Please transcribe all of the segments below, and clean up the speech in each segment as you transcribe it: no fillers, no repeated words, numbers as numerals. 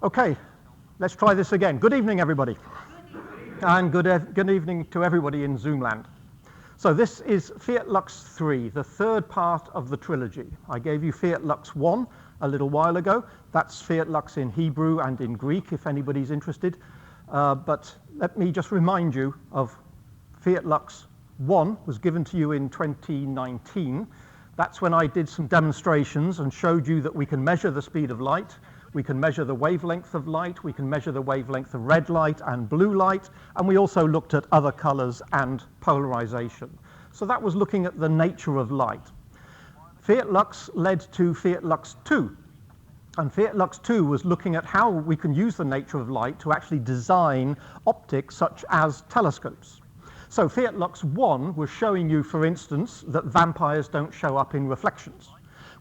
Okay, let's try this again. Good evening, everybody. And good evening to everybody in Zoomland. So this is Fiat Lux III, the third part of the trilogy. I gave you Fiat Lux I a little while ago. That's Fiat Lux in Hebrew and in Greek, if anybody's interested. But let me just remind you of Fiat Lux I was given to you in 2019. That's when I did some demonstrations and showed you that we can measure the speed of light, we can measure the wavelength of light, we can measure the wavelength of red light and blue light, and we also looked at other colors and polarization. So that was looking at the nature of light. Fiat Lux led to Fiat Lux II, and Fiat Lux II was looking at how we can use the nature of light to actually design optics such as telescopes. So Fiat Lux I was showing you, for instance, that vampires don't show up in reflections,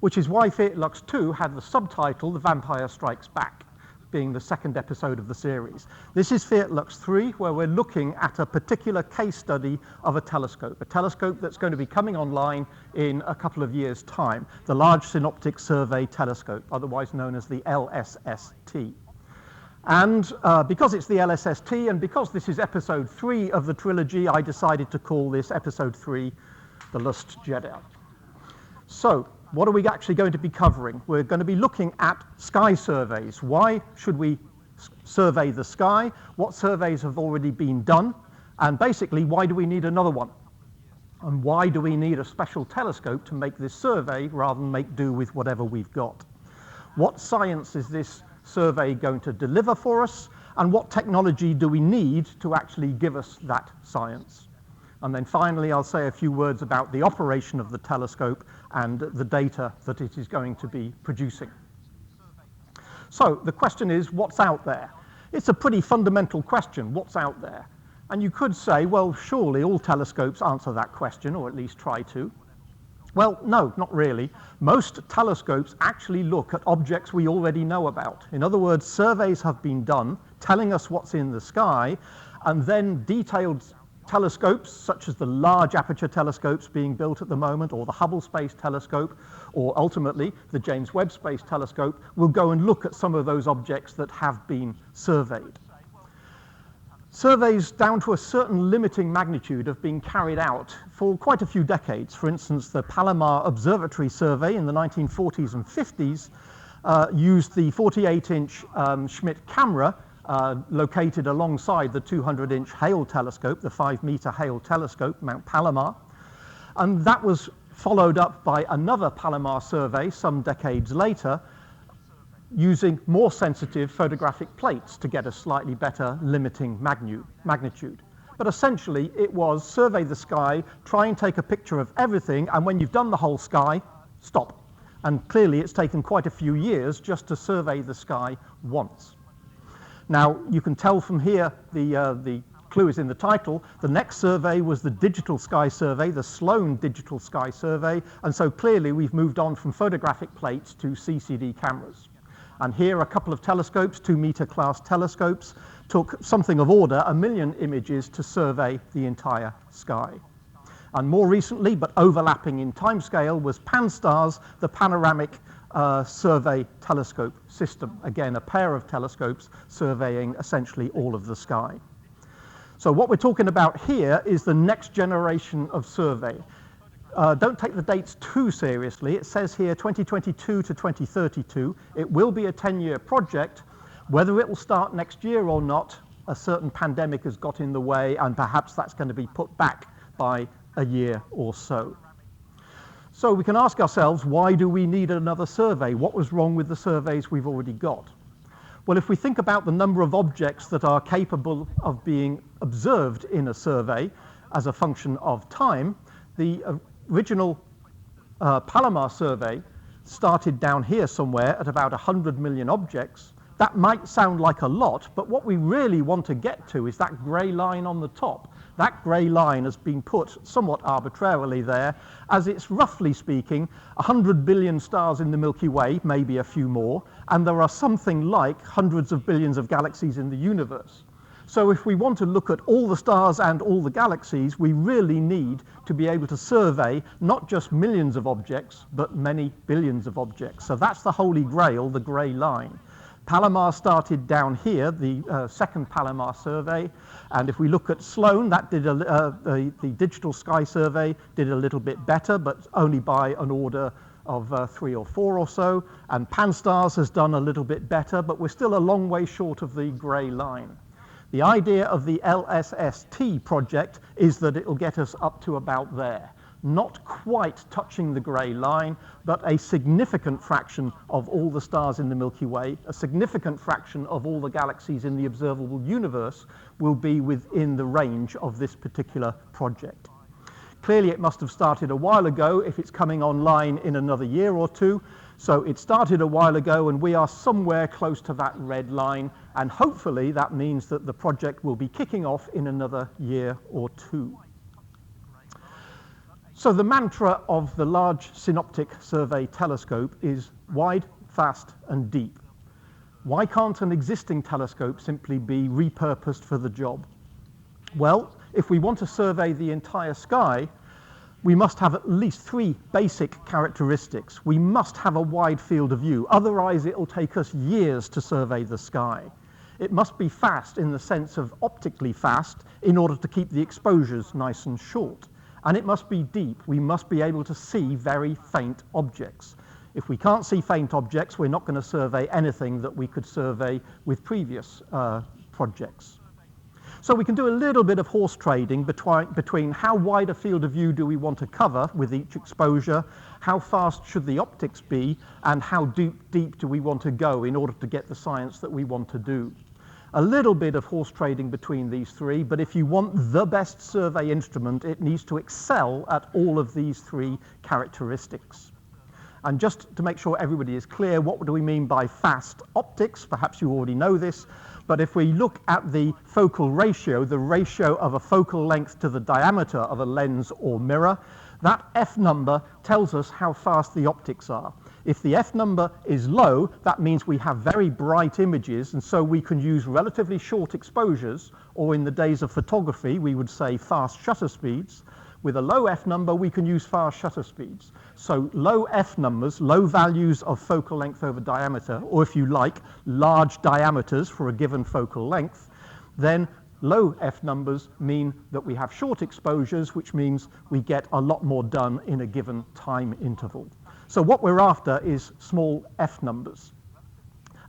which is why Fiat Lux II had the subtitle, The Vampire Strikes Back, being the second episode of the series. This is Fiat Lux III, where we're looking at a particular case study of a telescope that's going to be coming online in a couple of years' time, the Large Synoptic Survey Telescope, otherwise known as the LSST. And because it's the LSST, and because this is episode 3 of the trilogy, I decided to call this episode 3, The Lost Jedi. So, what are we actually going to be covering? We're going to be looking at sky surveys. Why should we survey the sky? What surveys have already been done? And basically, why do we need another one? And why do we need a special telescope to make this survey rather than make do with whatever we've got? What science is this survey going to deliver for us? And what technology do we need to actually give us that science? And then finally, I'll say a few words about the operation of the telescope and the data that it is going to be producing. So the question is, what's out there? It's a pretty fundamental question, what's out there? And you could say, well, surely all telescopes answer that question, or at least try to. Well, no, not really. Most telescopes actually look at objects we already know about. In other words, surveys have been done telling us what's in the sky, and then detailed telescopes, such as the large aperture telescopes being built at the moment, or the Hubble Space Telescope, or ultimately the James Webb Space Telescope, will go and look at some of those objects that have been surveyed. Surveys down to a certain limiting magnitude have been carried out for quite a few decades. For instance, the Palomar Observatory Survey in the 1940s and 50s used the 48-inch Schmidt camera located alongside the 200-inch Hale telescope, the 5-meter Hale telescope, Mount Palomar. And that was followed up by another Palomar survey some decades later, using more sensitive photographic plates to get a slightly better limiting magnitude. But essentially, it was survey the sky, try and take a picture of everything, and when you've done the whole sky, stop. And clearly, it's taken quite a few years just to survey the sky once. Now, you can tell from here, the clue is in the title. The next survey was the Digital Sky Survey, the Sloan Digital Sky Survey, and so clearly we've moved on from photographic plates to CCD cameras. And here a couple of telescopes, 2-meter class telescopes, took something of order 1 million images to survey the entire sky. And more recently, but overlapping in timescale, was PanSTARRS, the Panoramic Survey Telescope System. Again, a pair of telescopes surveying essentially all of the sky. So what we're talking about here is the next generation of survey. Don't take the dates too seriously. It says here 2022 to 2032. It will be a 10-year project. Whether it will start next year or not, a certain pandemic has got in the way, and perhaps that's going to be put back by a year or so. So we can ask ourselves, why do we need another survey? What was wrong with the surveys we've already got? Well, if we think about the number of objects that are capable of being observed in a survey as a function of time, the original Palomar survey started down here somewhere at about 100 million objects. That might sound like a lot, but what we really want to get to is that grey line on the top. That grey line has been put somewhat arbitrarily there, as it's roughly speaking 100 billion stars in the Milky Way, maybe a few more, and there are something like hundreds of billions of galaxies in the universe. So if we want to look at all the stars and all the galaxies, we really need to be able to survey not just millions of objects, but many billions of objects. So that's the holy grail, the grey line. Palomar started down here, the second Palomar survey, and if we look at Sloan, that did the Digital Sky Survey did a little bit better, but only by an order of 3 or 4 or so, and Pan-STARRS has done a little bit better, but we're still a long way short of the grey line. The idea of the LSST project is that it will get us up to about there. Not quite touching the grey line, but a significant fraction of all the stars in the Milky Way, a significant fraction of all the galaxies in the observable universe will be within the range of this particular project. Clearly it must have started a while ago if it's coming online in another year or two. So it started a while ago and we are somewhere close to that red line, and hopefully that means that the project will be kicking off in another year or two. So the mantra of the Large Synoptic Survey Telescope is wide, fast, and deep. Why can't an existing telescope simply be repurposed for the job? Well, if we want to survey the entire sky, we must have at least 3 basic characteristics. We must have a wide field of view, otherwise it will take us years to survey the sky. It must be fast in the sense of optically fast in order to keep the exposures nice and short. And it must be deep. We must be able to see very faint objects. If we can't see faint objects, we're not going to survey anything that we could survey with previous projects. So we can do a little bit of horse trading between how wide a field of view do we want to cover with each exposure, how fast should the optics be, and how deep do we want to go in order to get the science that we want to do. A little bit of horse trading between these 3, but if you want the best survey instrument, it needs to excel at all of these 3 characteristics. And just to make sure everybody is clear, what do we mean by fast optics? Perhaps you already know this, but if we look at the focal ratio, the ratio of a focal length to the diameter of a lens or mirror, that F number tells us how fast the optics are. If the F number is low, that means we have very bright images, and so we can use relatively short exposures, or in the days of photography, we would say fast shutter speeds. With a low F number, we can use fast shutter speeds. So low F numbers, low values of focal length over diameter, or if you like, large diameters for a given focal length, then low F numbers mean that we have short exposures, which means we get a lot more done in a given time interval. So what we're after is small F numbers.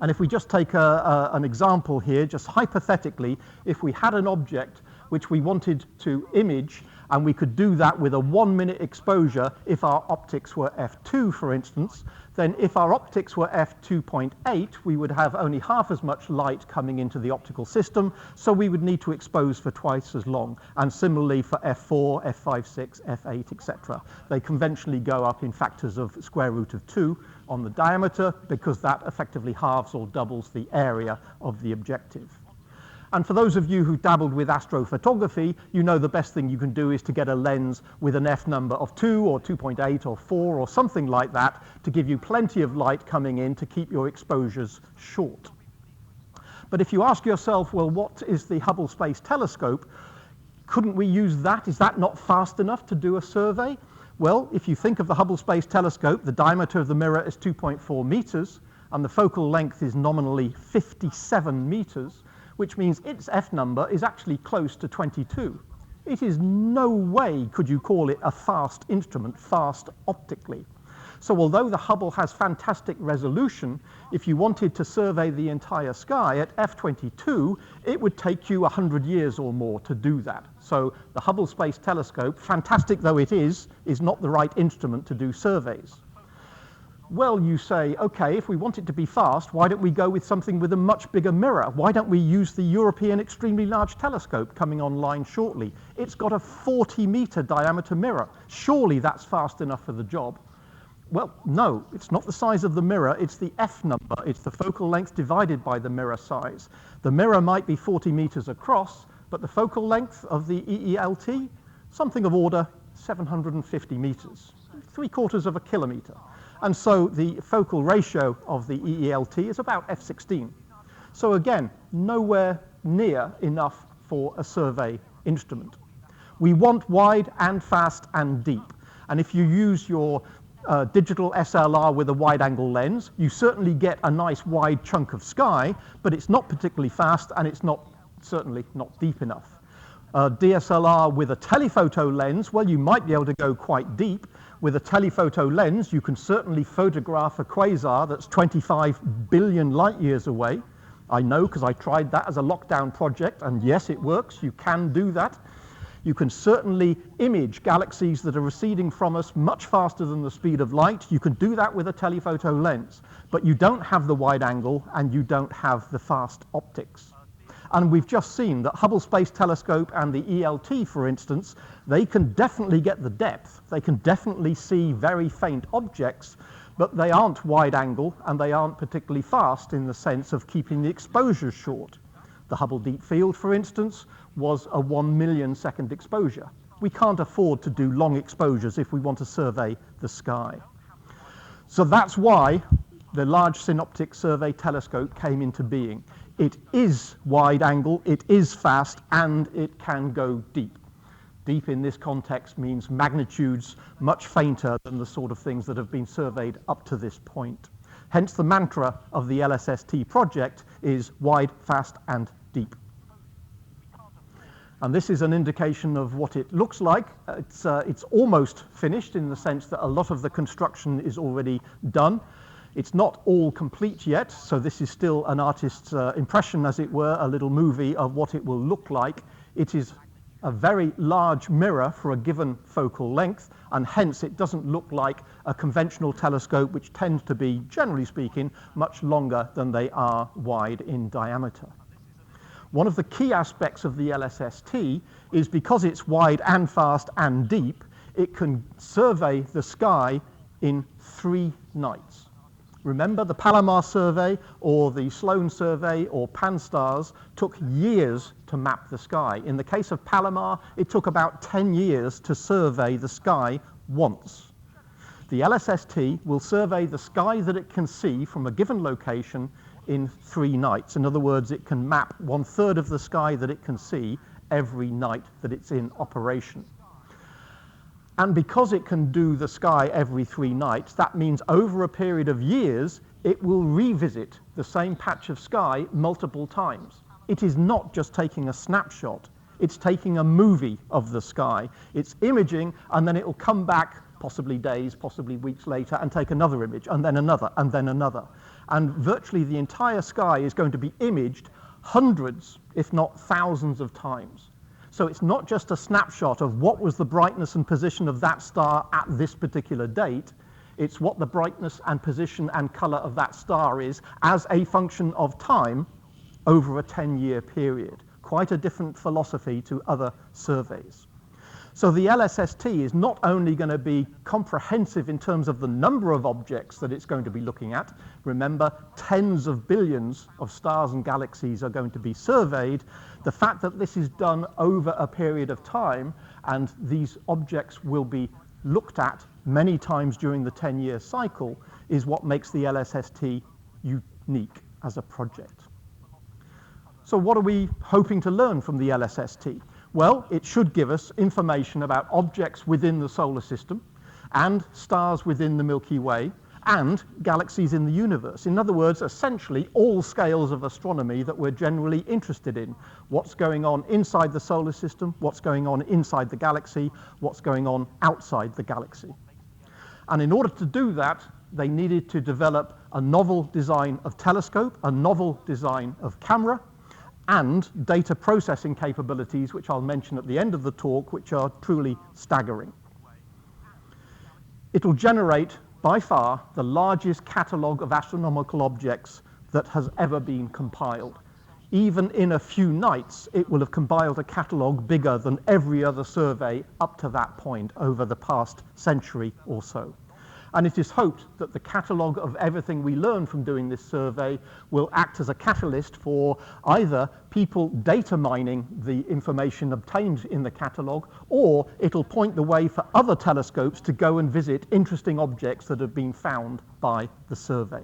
And if we just take an example here, just hypothetically, if we had an object which we wanted to image, and we could do that with a 1-minute exposure if our optics were f2, for instance, then if our optics were f2.8, we would have only half as much light coming into the optical system, so we would need to expose for twice as long. And similarly for f4, f5.6, f8, etc. They conventionally go up in factors of square root of 2 on the diameter, because that effectively halves or doubles the area of the objective. And for those of you who dabbled with astrophotography, you know the best thing you can do is to get a lens with an F number of 2 or 2.8 or 4 or something like that to give you plenty of light coming in to keep your exposures short. But if you ask yourself, well, what is the Hubble Space Telescope? Couldn't we use that? Is that not fast enough to do a survey? Well, if you think of the Hubble Space Telescope, the diameter of the mirror is 2.4 meters, and the focal length is nominally 57 meters, which means its F number is actually close to 22. It is no way could you call it a fast instrument, fast optically. So although the Hubble has fantastic resolution, if you wanted to survey the entire sky at f22, it would take you 100 years or more to do that. So the Hubble Space Telescope, fantastic though it is not the right instrument to do surveys. Well, you say, okay, if we want it to be fast, why don't we go with something with a much bigger mirror? Why don't we use the European Extremely Large Telescope coming online shortly? It's got a 40-meter diameter mirror. Surely that's fast enough for the job. Well, no, it's not the size of the mirror, it's the F number. It's the focal length divided by the mirror size. The mirror might be 40 meters across, but the focal length of the EELT, something of order 750 meters, 3/4 of a kilometer. And so the focal ratio of the EELT is about f16. So again, nowhere near enough for a survey instrument. We want wide and fast and deep. And if you use your digital SLR with a wide-angle lens. You certainly get a nice wide chunk of sky, but it's not particularly fast, and it's certainly not deep enough. DSLR with a telephoto lens, well, you might be able to go quite deep. With a telephoto lens, you can certainly photograph a quasar that's 25 billion light years away. I know, because I tried that as a lockdown project, and yes, it works. You can do that. You can certainly image galaxies that are receding from us much faster than the speed of light. You can do that with a telephoto lens, but you don't have the wide angle and you don't have the fast optics. And we've just seen that Hubble Space Telescope and the ELT, for instance, they can definitely get the depth. They can definitely see very faint objects, but they aren't wide angle and they aren't particularly fast in the sense of keeping the exposure short. The Hubble Deep Field, for instance, was a 1 million second exposure. We can't afford to do long exposures if we want to survey the sky. So that's why the Large Synoptic Survey Telescope came into being. It is wide angle, it is fast, and it can go deep. Deep in this context means magnitudes much fainter than the sort of things that have been surveyed up to this point. Hence the mantra of the LSST project is wide, fast, and deep. And this is an indication of what it looks like. It's almost finished in the sense that a lot of the construction is already done. It's not all complete yet, so this is still an artist's impression, as it were, a little movie of what it will look like. It is a very large mirror for a given focal length, and hence it doesn't look like a conventional telescope, which tends to be, generally speaking, much longer than they are wide in diameter. One of the key aspects of the LSST is because it's wide and fast and deep, it can survey the sky in 3 nights. Remember, the Palomar survey or the Sloan survey or Pan-STARRS took years to map the sky. In the case of Palomar, it took about 10 years to survey the sky once. The LSST will survey the sky that it can see from a given location in 3 nights. In other words, it can map 1/3 of the sky that it can see every night that it's in operation. And because it can do the sky every 3 nights, that means over a period of years, it will revisit the same patch of sky multiple times. It is not just taking a snapshot, it's taking a movie of the sky. It's imaging, and then it will come back, possibly days, possibly weeks later, and take another image, and then another, and then another. And virtually the entire sky is going to be imaged hundreds, if not thousands of times. So it's not just a snapshot of what was the brightness and position of that star at this particular date, it's what the brightness and position and color of that star is as a function of time over a 10-year period. Quite a different philosophy to other surveys. So the LSST is not only going to be comprehensive in terms of the number of objects that it's going to be looking at. Remember, tens of billions of stars and galaxies are going to be surveyed. The fact that this is done over a period of time and these objects will be looked at many times during the 10-year cycle is what makes the LSST unique as a project. So what are we hoping to learn from the LSST? Well, it should give us information about objects within the solar system and stars within the Milky Way and galaxies in the universe. In other words, essentially all scales of astronomy that we're generally interested in. What's going on inside the solar system, what's going on inside the galaxy, what's going on outside the galaxy. And in order to do that, they needed to develop a novel design of telescope, a novel design of camera, and data processing capabilities, which I'll mention at the end of the talk, which are truly staggering. It will generate, by far, the largest catalogue of astronomical objects that has ever been compiled. Even in a few nights, it will have compiled a catalogue bigger than every other survey up to that point over the past century or so. And it is hoped that the catalogue of everything we learn from doing this survey will act as a catalyst for either people data mining the information obtained in the catalogue, or it'll point the way for other telescopes to go and visit interesting objects that have been found by the survey.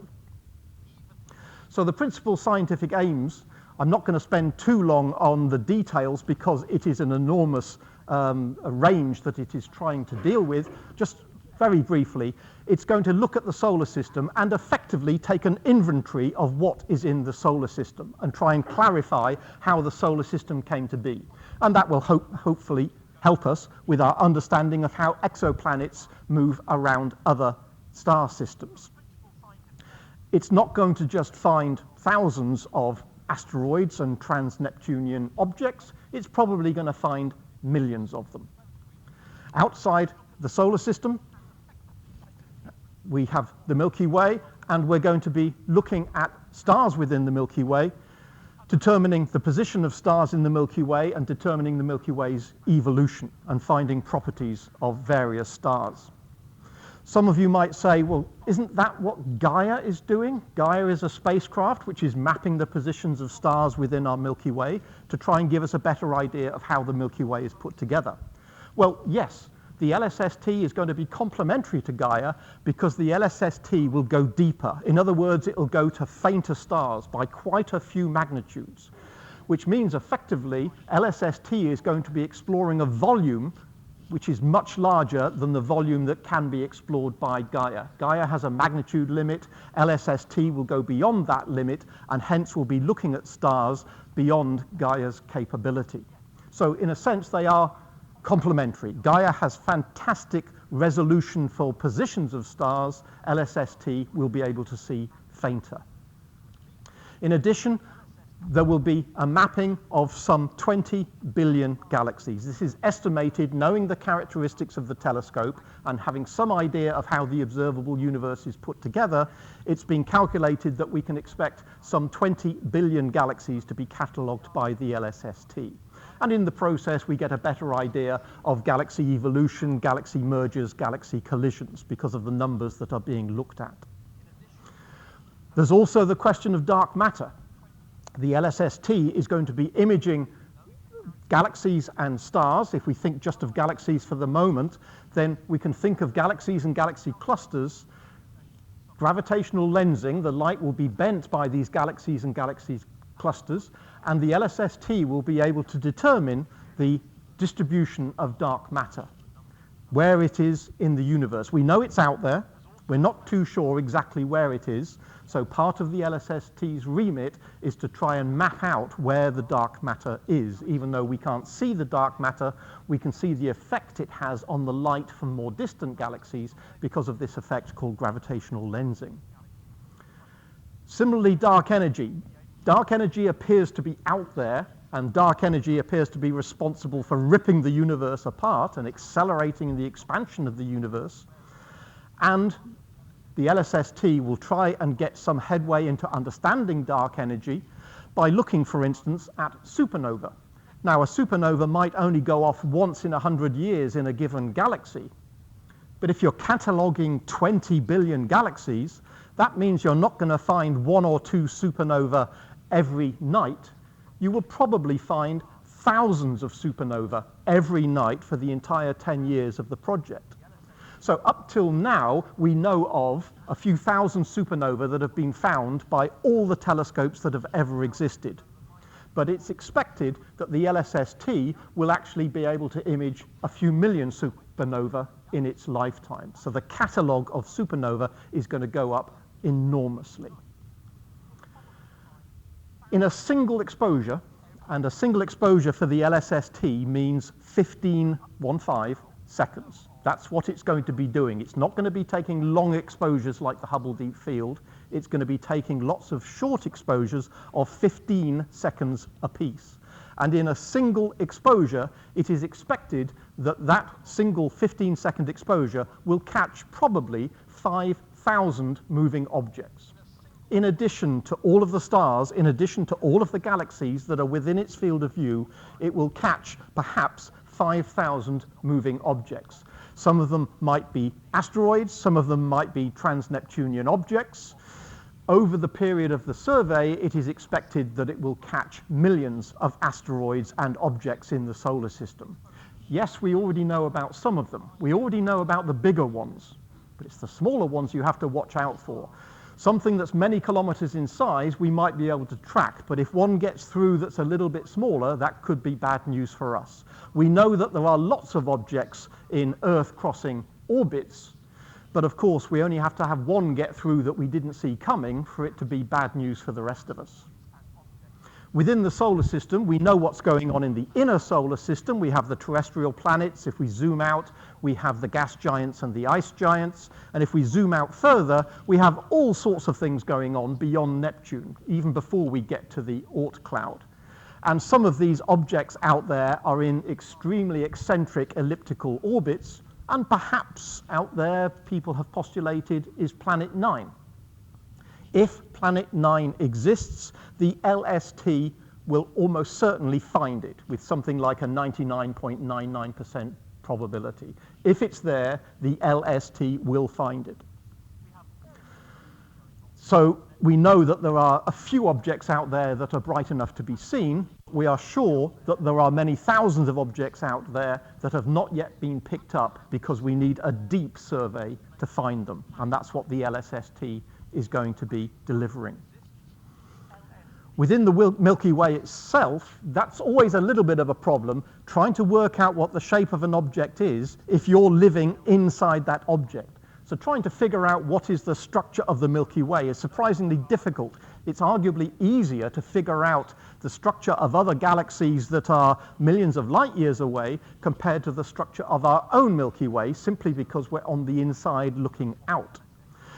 So the principal scientific aims, I'm not going to spend too long on the details because it is an enormous range that it is trying to deal with. Just very briefly, it's going to look at the solar system and effectively take an inventory of what is in the solar system and try and clarify how the solar system came to be. And that will hopefully help us with our understanding of how exoplanets move around other star systems. It's not going to just find thousands of asteroids and trans-Neptunian objects, it's probably going to find millions of them. Outside the solar system, we have the Milky Way, and we're going to be looking at stars within the Milky Way, determining the position of stars in the Milky Way and determining the Milky Way's evolution and finding properties of various stars. Some of you might say, well, isn't that what Gaia is doing? Gaia is a spacecraft which is mapping the positions of stars within our Milky Way to try and give us a better idea of how the Milky Way is put together. Well, yes, the LSST is going to be complementary to Gaia because the LSST will go deeper. In other words, it will go to fainter stars by quite a few magnitudes, which means effectively LSST is going to be exploring a volume which is much larger than the volume that can be explored by Gaia. Gaia has a magnitude limit. LSST will go beyond that limit and hence will be looking at stars beyond Gaia's capability. So in a sense, they are complementary. Gaia has fantastic resolution for positions of stars. LSST will be able to see fainter. In addition, there will be a mapping of some 20 billion galaxies. This is estimated, knowing the characteristics of the telescope and having some idea of how the observable universe is put together, it's been calculated that we can expect some 20 billion galaxies to be catalogued by the LSST. And in the process, we get a better idea of galaxy evolution, galaxy mergers, galaxy collisions, because of the numbers that are being looked at. There's also the question of dark matter. The LSST is going to be imaging galaxies and stars. If we think just of galaxies for the moment, then we can think of galaxies and galaxy clusters. Gravitational lensing, the light will be bent by these galaxies and galaxy clusters, and the LSST will be able to determine the distribution of dark matter, where it is in the universe. We know it's out there. We're not too sure exactly where it is. So part of the LSST's remit is to try and map out where the dark matter is. Even though we can't see the dark matter, we can see the effect it has on the light from more distant galaxies because of this effect called gravitational lensing. Similarly, dark energy. Dark energy appears to be out there, and dark energy appears to be responsible for ripping the universe apart and accelerating the expansion of the universe. And the LSST will try and get some headway into understanding dark energy by looking, for instance, at supernova. Now, a supernova might only go off once in 100 years in a given galaxy, but if you're cataloging 20 billion galaxies, that means you're not going to find one or two supernova every night. You will probably find thousands of supernova every night for the entire 10 years of the project. So up till now, we know of a few thousand supernovae that have been found by all the telescopes that have ever existed. But it's expected that the LSST will actually be able to image a few million supernova in its lifetime. So the catalogue of supernova is going to go up enormously. In a single exposure, and a single exposure for the LSST means 15 seconds. That's what it's going to be doing. It's not going to be taking long exposures like the Hubble Deep Field. It's going to be taking lots of short exposures of 15 seconds apiece. And in a single exposure, it is expected that that single 15-second exposure will catch probably 5,000 moving objects. In addition to all of the stars, in addition to all of the galaxies that are within its field of view, it will catch perhaps 5,000 moving objects. Some of them might be asteroids, some of them might be trans-Neptunian objects. Over the period of the survey, it is expected that it will catch millions of asteroids and objects in the solar system. Yes, we already know about some of them. We already know about the bigger ones, but it's the smaller ones you have to watch out for. Something that's many kilometers in size, we might be able to track, but if one gets through that's a little bit smaller, that could be bad news for us. We know that there are lots of objects in Earth-crossing orbits, But of course, we only have to have one get through that we didn't see coming for it to be bad news for the rest of us. Within the solar system, we know what's going on in the inner solar system. We have the terrestrial planets. If we zoom out, we have the gas giants and the ice giants. And if we zoom out further, we have all sorts of things going on beyond Neptune, even before we get to the Oort cloud. And some of these objects out there are in extremely eccentric elliptical orbits, and perhaps out there, people have postulated, is Planet 9. If Planet 9 exists, the LST will almost certainly find it with something like a 99.99% probability. If it's there, the LST will find it. So we know that there are a few objects out there that are bright enough to be seen. We are sure that there are many thousands of objects out there that have not yet been picked up because we need a deep survey to find them. And that's what the LSST is going to be delivering. Within the Milky Way itself, that's always a little bit of a problem, trying to work out what the shape of an object is if you're living inside that object. So trying to figure out what is the structure of the Milky Way is surprisingly difficult. It's arguably easier to figure out the structure of other galaxies that are millions of light years away compared to the structure of our own Milky Way, simply because we're on the inside looking out.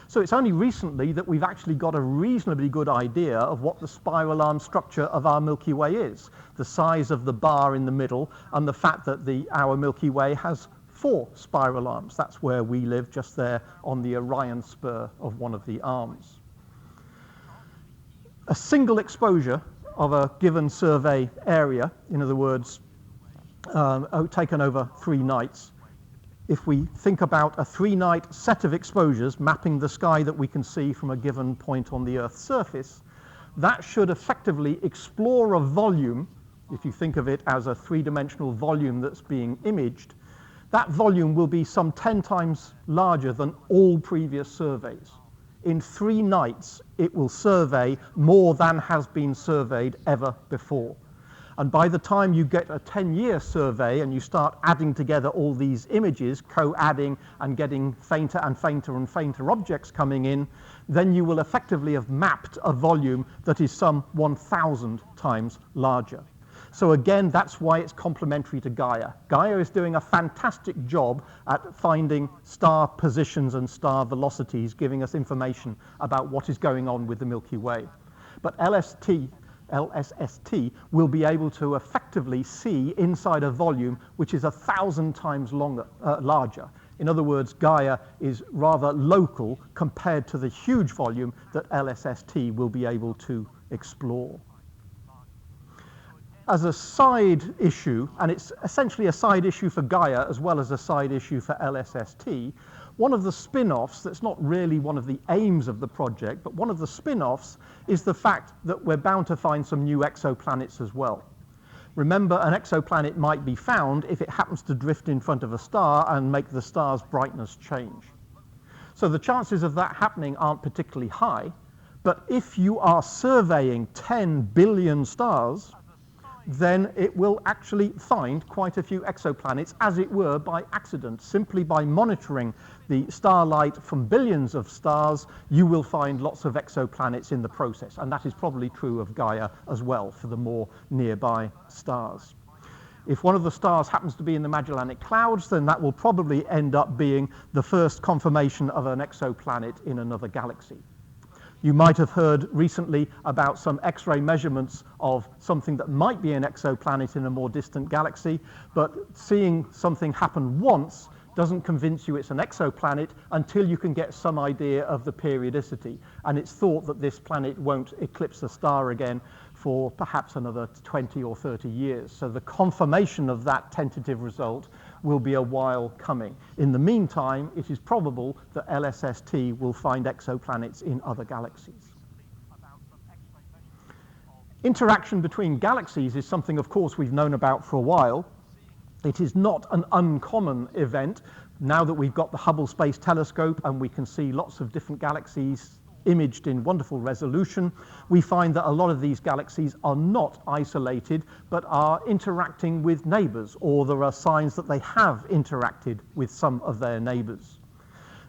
So it's only recently that we've actually got a reasonably good idea of what the spiral arm structure of our Milky Way is, the size of the bar in the middle, and the fact that our Milky Way has 4 spiral arms. That's where we live, just there on the Orion spur of one of the arms. A single exposure of a given survey area, in other words, taken over 3 nights, if we think about a 3-night set of exposures mapping the sky that we can see from a given point on the Earth's surface, that should effectively explore a volume, if you think of it as a 3-dimensional volume that's being imaged, that volume will be some 10 times larger than all previous surveys. In 3 nights, it will survey more than has been surveyed ever before. And by the time you get a 10-year survey and you start adding together all these images, co-adding and getting fainter and fainter and fainter objects coming in, then you will effectively have mapped a volume that is some 1,000 times larger. So again, that's why it's complementary to Gaia. Gaia is doing a fantastic job at finding star positions and star velocities, giving us information about what is going on with the Milky Way. But LSST will be able to effectively see inside a volume which is 1,000 times larger. In other words, Gaia is rather local compared to the huge volume that LSST will be able to explore. As a side issue, and it's essentially a side issue for Gaia as well as a side issue for LSST, one of the spin-offs that's not really one of the aims of the project, but one of the spin-offs is the fact that we're bound to find some new exoplanets as well. Remember, an exoplanet might be found if it happens to drift in front of a star and make the star's brightness change. So the chances of that happening aren't particularly high, but if you are surveying 10 billion stars, then it will actually find quite a few exoplanets, as it were, by accident. Simply by monitoring the starlight from billions of stars, you will find lots of exoplanets in the process. And that is probably true of Gaia as well, for the more nearby stars. If one of the stars happens to be in the Magellanic Clouds, then that will probably end up being the first confirmation of an exoplanet in another galaxy. You might have heard recently about some X-ray measurements of something that might be an exoplanet in a more distant galaxy, but seeing something happen once doesn't convince you it's an exoplanet until you can get some idea of the periodicity. And it's thought that this planet won't eclipse the star again for perhaps another 20 or 30 years. So the confirmation of that tentative result will be a while coming. In the meantime, it is probable that LSST will find exoplanets in other galaxies. Interaction between galaxies is something, of course, we've known about for a while. It is not an uncommon event. Now that we've got the Hubble Space Telescope and we can see lots of different galaxies imaged in wonderful resolution, we find that a lot of these galaxies are not isolated, but are interacting with neighbors, or there are signs that they have interacted with some of their neighbors.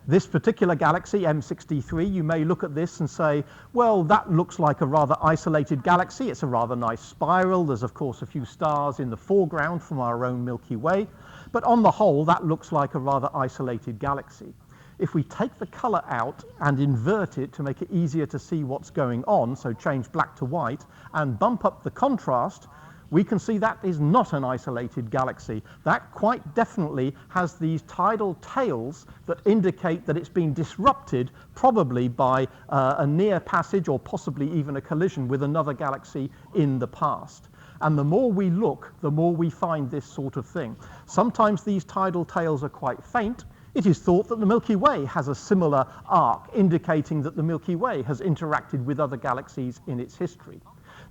This particular galaxy, M63, you may look at this and say, well, that looks like a rather isolated galaxy. It's a rather nice spiral. There's, of course, a few stars in the foreground from our own Milky Way. But on the whole, that looks like a rather isolated galaxy. If we take the color out and invert it to make it easier to see what's going on, so change black to white, and bump up the contrast, we can see that is not an isolated galaxy. That quite definitely has these tidal tails that indicate that it's been disrupted, probably by a near passage or possibly even a collision with another galaxy in the past. And the more we look, the more we find this sort of thing. Sometimes these tidal tails are quite faint. It is thought that the Milky Way has a similar arc, indicating that the Milky Way has interacted with other galaxies in its history.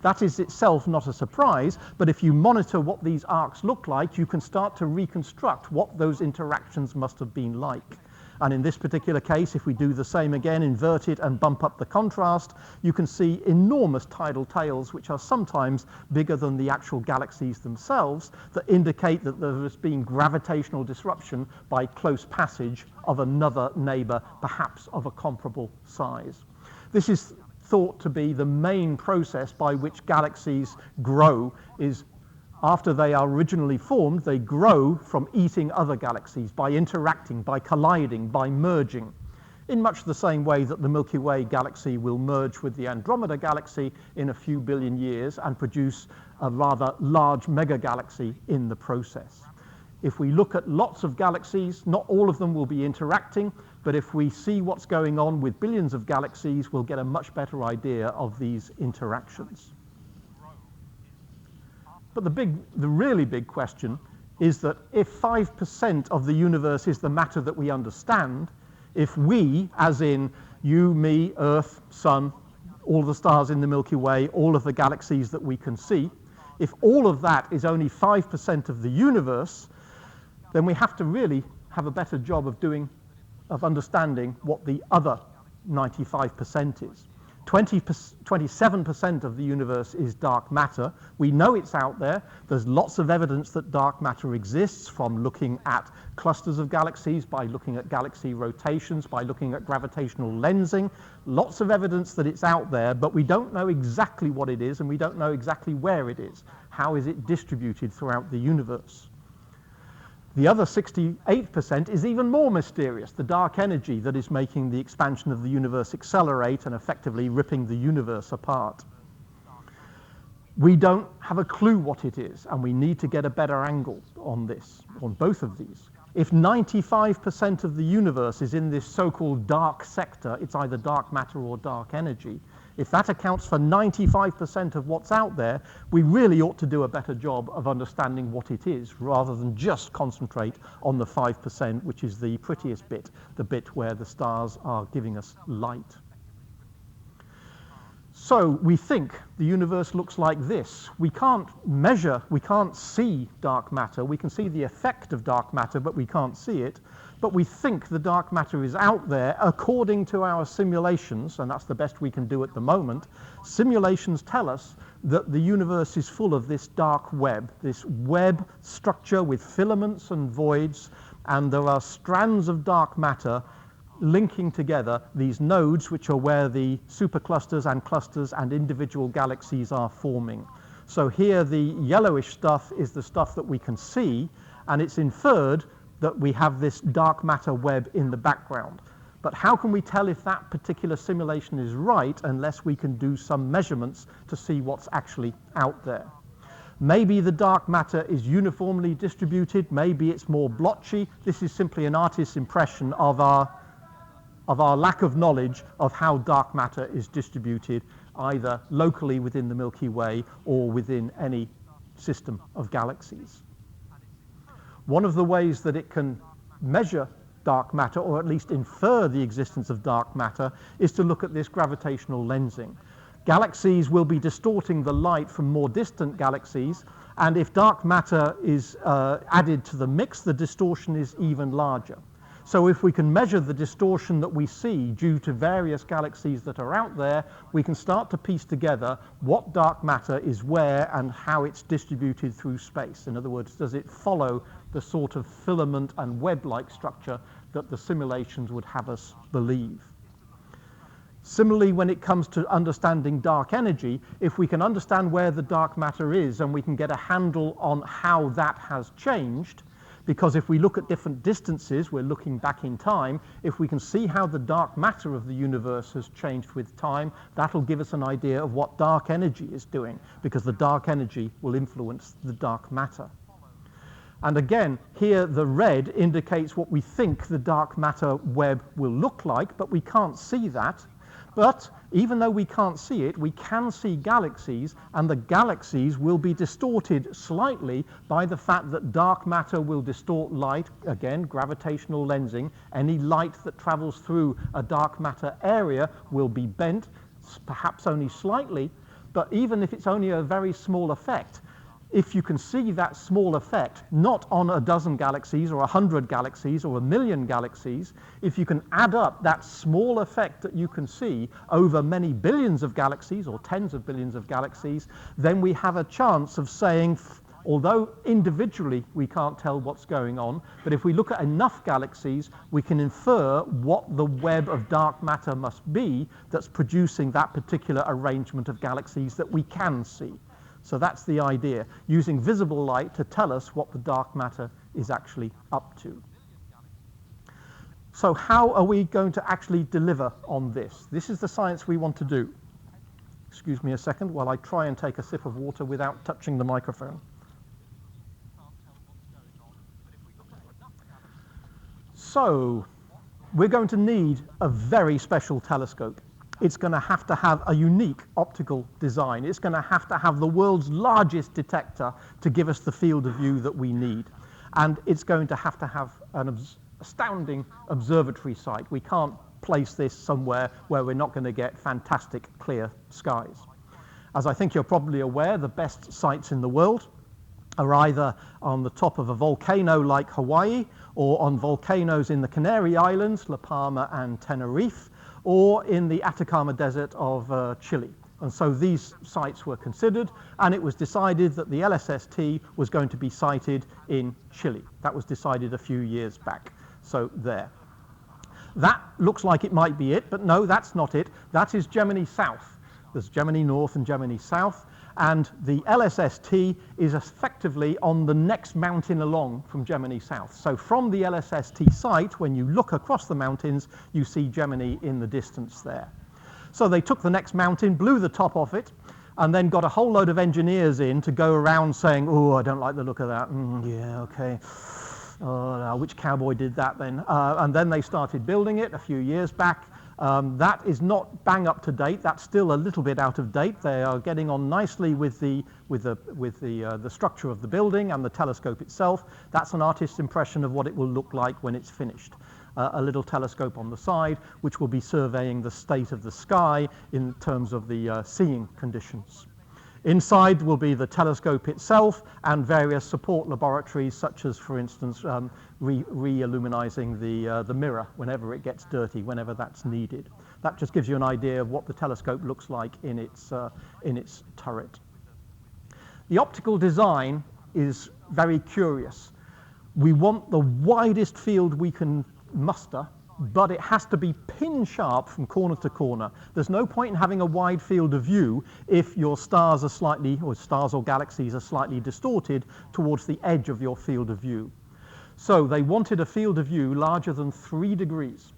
That is itself not a surprise, but if you monitor what these arcs look like, you can start to reconstruct what those interactions must have been like. And in this particular case, if we do the same again, invert it and bump up the contrast, you can see enormous tidal tails, which are sometimes bigger than the actual galaxies themselves, that indicate that there has been gravitational disruption by close passage of another neighbor, perhaps of a comparable size. This is thought to be the main process by which galaxies grow. Is after they are originally formed, they grow from eating other galaxies, by interacting, by colliding, by merging, in much the same way that the Milky Way galaxy will merge with the Andromeda galaxy in a few billion years and produce a rather large megagalaxy in the process. If we look at lots of galaxies, not all of them will be interacting, but if we see what's going on with billions of galaxies, we'll get a much better idea of these interactions. But the really big question is that if 5% of the universe is the matter that we understand, if we, as in you, me, Earth, Sun, all the stars in the Milky Way, all of the galaxies that we can see, if all of that is only 5% of the universe, then we have to really have a better job of understanding what the other 95% is. 27% of the universe is dark matter. We know it's out there. There's lots of evidence that dark matter exists, from looking at clusters of galaxies, by looking at galaxy rotations, by looking at gravitational lensing. Lots of evidence that it's out there, but we don't know exactly what it is, and we don't know exactly where it is. How is it distributed throughout the universe? The other 68% is even more mysterious, the dark energy that is making the expansion of the universe accelerate and effectively ripping the universe apart. We don't have a clue what it is, and we need to get a better angle on this, on both of these. If 95% of the universe is in this so-called dark sector, it's either dark matter or dark energy. If that accounts for 95% of what's out there, we really ought to do a better job of understanding what it is, rather than just concentrate on the 5%, which is the prettiest bit, the bit where the stars are giving us light. So we think the universe looks like this. We can't measure, we can't see dark matter. We can see the effect of dark matter, but we can't see it. But we think the dark matter is out there according to our simulations, and that's the best we can do at the moment. Simulations tell us that the universe is full of this dark web, this web structure with filaments and voids, and there are strands of dark matter linking together these nodes, which are where the superclusters and clusters and individual galaxies are forming. So here the yellowish stuff is the stuff that we can see, and it's inferred that we have this dark matter web in the background. But how can we tell if that particular simulation is right unless we can do some measurements to see what's actually out there? Maybe the dark matter is uniformly distributed, maybe it's more blotchy. This is simply an artist's impression of our lack of knowledge of how dark matter is distributed, either locally within the Milky Way or within any system of galaxies. One of the ways that it can measure dark matter, or at least infer the existence of dark matter, is to look at this gravitational lensing. Galaxies will be distorting the light from more distant galaxies, and if dark matter is added to the mix, the distortion is even larger. So if we can measure the distortion that we see due to various galaxies that are out there, we can start to piece together what dark matter is where and how it's distributed through space. In other words, does it follow the sort of filament and web-like structure that the simulations would have us believe. Similarly, when it comes to understanding dark energy, if we can understand where the dark matter is and we can get a handle on how that has changed, because if we look at different distances, we're looking back in time, if we can see how the dark matter of the universe has changed with time, that'll give us an idea of what dark energy is doing, because the dark energy will influence the dark matter. And again, here the red indicates what we think the dark matter web will look like, but we can't see that. But even though we can't see it, we can see galaxies, and the galaxies will be distorted slightly by the fact that dark matter will distort light. Again, gravitational lensing. Any light that travels through a dark matter area will be bent, perhaps only slightly, but even if it's only a very small effect, if you can see that small effect, not on a dozen galaxies or 100 galaxies or 1,000,000 galaxies, if you can add up that small effect that you can see over many billions of galaxies or tens of billions of galaxies, then we have a chance of saying, although individually we can't tell what's going on, but if we look at enough galaxies, we can infer what the web of dark matter must be that's producing that particular arrangement of galaxies that we can see. So that's the idea, using visible light to tell us what the dark matter is actually up to. So how are we going to actually deliver on this? This is the science we want to do. Excuse me a second while I try and take a sip of water without touching the microphone. So we're going to need a very special telescope. It's going to have a unique optical design. It's going to have the world's largest detector to give us the field of view that we need. And it's going to have an astounding observatory site. We can't place this somewhere where we're not going to get fantastic clear skies. As I think you're probably aware, the best sites in the world are either on the top of a volcano like Hawaii, or on volcanoes in the Canary Islands, La Palma and Tenerife, or in the Atacama Desert of Chile. And so these sites were considered, and it was decided that the LSST was going to be sited in Chile. That was decided a few years back. So there. That looks like it might be it, but no, that's not it. That is Gemini South. There's Gemini North and Gemini South, and the LSST is effectively on the next mountain along from Gemini South. So from the LSST site, when you look across the mountains, you see Gemini in the distance there. So they took the next mountain, blew the top off it, and then got a whole load of engineers in to go around saying, oh, I don't like the look of that. Yeah, okay. Oh, no, which cowboy did that then? And then they started building it a few years back. That is not bang up to date. That's still a little bit out of date. They are getting on nicely with the structure of the building and the telescope itself. That's an artist's impression of what it will look like when it's finished. A little telescope on the side, which will be surveying the state of the sky in terms of the seeing conditions. Inside will be the telescope itself and various support laboratories, such as, for instance, re-illuminizing the mirror whenever it gets dirty, whenever that's needed. That just gives you an idea of what the telescope looks like in its turret. The optical design is very curious. We want the widest field we can muster, but it has to be pin sharp from corner to corner. There's no point in having a wide field of view if your stars are slightly, or stars or galaxies are slightly distorted towards the edge of your field of view. So they wanted a field of view larger than 3 degrees,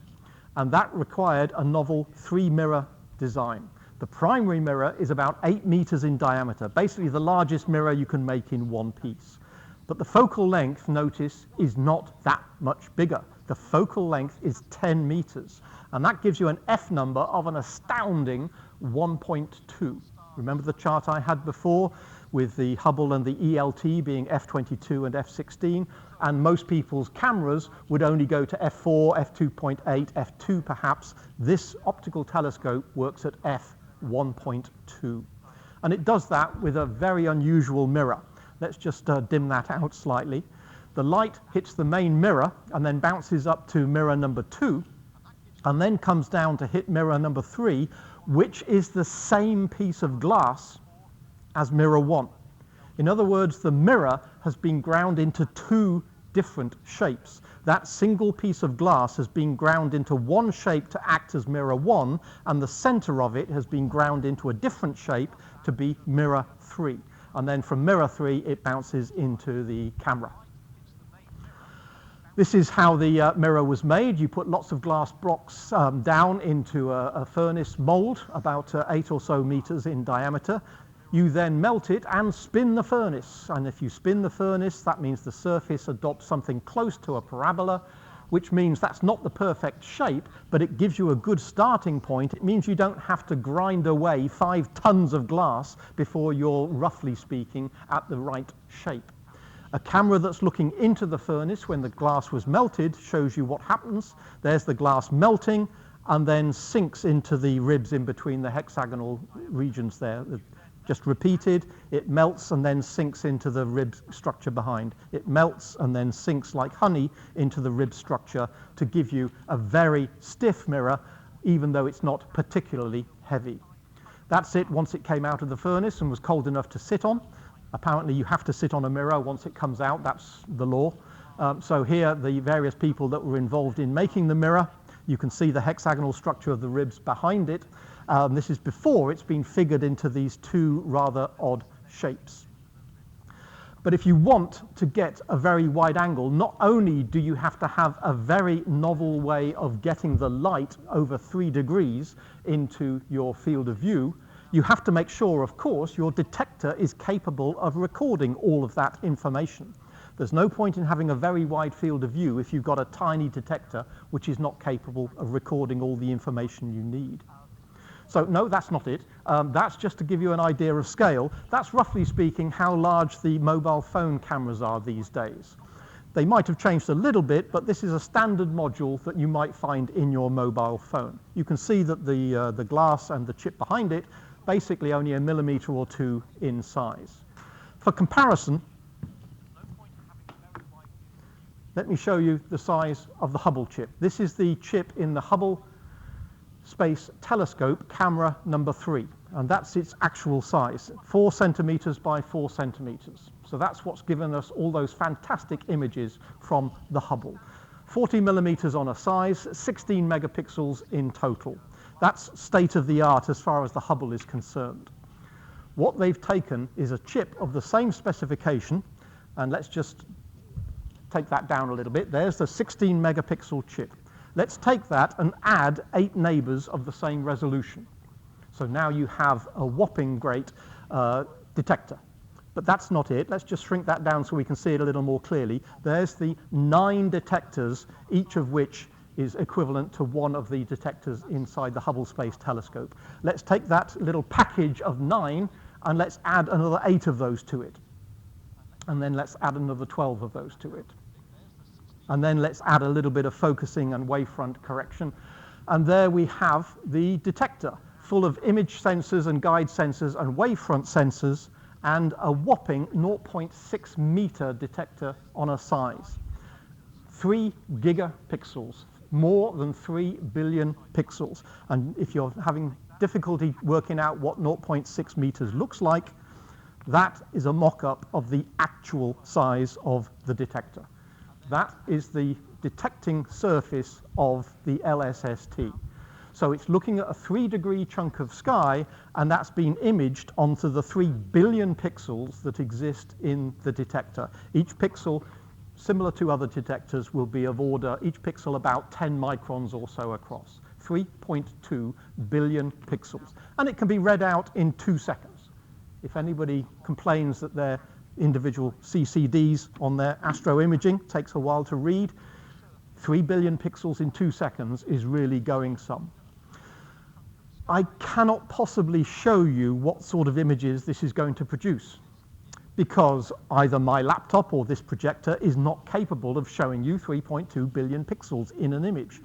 and that required a novel 3-mirror design. The primary mirror is about 8 meters in diameter, basically the largest mirror you can make in one piece. But the focal length, notice, is not that much bigger. The focal length is 10 meters, and that gives you an F number of an astounding 1.2. Remember the chart I had before with the Hubble and the ELT being F22 and F16, and most people's cameras would only go to F4, F2.8, F2 perhaps. This optical telescope works at F1.2, and it does that with a very unusual mirror. Let's just dim that out slightly. The light hits the main mirror and then bounces up to mirror number 2, and then comes down to hit mirror number 3, which is the same piece of glass as mirror 1. In other words, the mirror has been ground into 2 different shapes. That single piece of glass has been ground into one shape to act as mirror 1, and the center of it has been ground into a different shape to be mirror 3. And then from mirror 3, it bounces into the camera. This is how the mirror was made. You put lots of glass blocks down into a furnace mold, about 8 or so meters in diameter. You then melt it and spin the furnace. And if you spin the furnace, that means the surface adopts something close to a parabola, which means that's not the perfect shape, but it gives you a good starting point. It means you don't have to grind away 5 tons of glass before you're, roughly speaking, at the right shape. A camera that's looking into the furnace when the glass was melted shows you what happens. There's the glass melting and then sinks into the ribs in between the hexagonal regions there. Just repeated, it melts and then sinks into the rib structure behind. It melts and then sinks like honey into the rib structure to give you a very stiff mirror, even though it's not particularly heavy. That's it once it came out of the furnace and was cold enough to sit on. Apparently you have to sit on a mirror once it comes out, that's the law. So here, the various people that were involved in making the mirror, you can see the hexagonal structure of the ribs behind it. This is before it's been figured into these 2 rather odd shapes. But if you want to get a very wide angle, not only do you have to have a very novel way of getting the light over 3 degrees into your field of view, you have to make sure, of course, your detector is capable of recording all of that information. There's no point in having a very wide field of view if you've got a tiny detector which is not capable of recording all the information you need. So no, that's not it. That's just to give you an idea of scale. That's roughly speaking how large the mobile phone cameras are these days. They might have changed a little bit, but this is a standard module that you might find in your mobile phone. You can see that the glass and the chip behind it basically only a millimeter or 2 in size. For comparison, let me show you the size of the Hubble chip. This is the chip in the Hubble Space Telescope camera number 3, and that's its actual size, 4 centimeters by 4 centimeters. So that's what's given us all those fantastic images from the Hubble. 40 millimeters on a size, 16 megapixels in total. That's state of the art as far as the Hubble is concerned. What they've taken is a chip of the same specification, and let's just take that down a little bit. There's the 16 megapixel chip. Let's take that and add 8 neighbors of the same resolution. So now you have a whopping great detector. But that's not it. Let's just shrink that down so we can see it a little more clearly. There's the 9 detectors, each of which is equivalent to one of the detectors inside the Hubble Space Telescope. Let's take that little package of 9 and let's add another 8 of those to it. And then let's add another 12 of those to it. And then let's add a little bit of focusing and wavefront correction. And there we have the detector, full of image sensors and guide sensors and wavefront sensors, and a whopping 0.6 meter detector on a size. 3 gigapixels, more than 3 billion pixels. And if you're having difficulty working out what 0.6 meters looks like, that is a mock-up of the actual size of the detector. That is the detecting surface of the LSST. So it's looking at a 3-degree chunk of sky, and that's been imaged onto the 3 billion pixels that exist in the detector. Each pixel, similar to other detectors, will be of order, each pixel about 10 microns or so across. 3.2 billion pixels. And it can be read out in 2 seconds. If anybody complains that their individual CCDs on their astro imaging takes a while to read, 3 billion pixels in 2 seconds is really going some. I cannot possibly show you what sort of images this is going to produce, because either my laptop or this projector is not capable of showing you 3.2 billion pixels in an image.